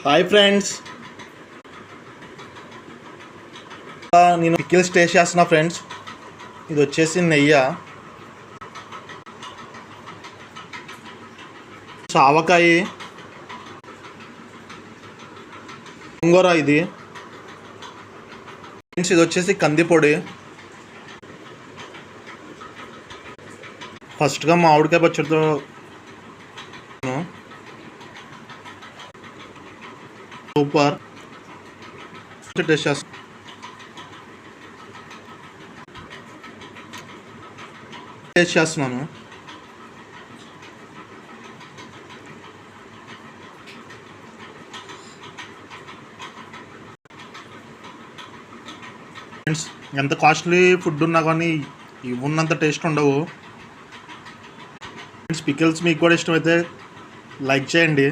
Hi friends, నేను pickles taste చేస్తున్నా friends. ఇది వచ్చేసి నెయ్యి, ఆవకాయ, గోంగూర. ఇది ఫ్రెండ్స్ ఇది వచ్చేసి కందిపొడి. ఫస్ట్గా మామిడికాయ పచ్చడితో సూపర్ టేస్ట్ చేస్తాను. ఫ్రెండ్స్, ఎంత కాస్ట్లీ ఫుడ్ ఉన్నా కానీ ఇవి ఉన్నంత టేస్ట్ ఉండవు. ఫ్రెండ్స్, పికిల్స్ మీకు కూడా ఇష్టమైతే లైక్ చేయండి.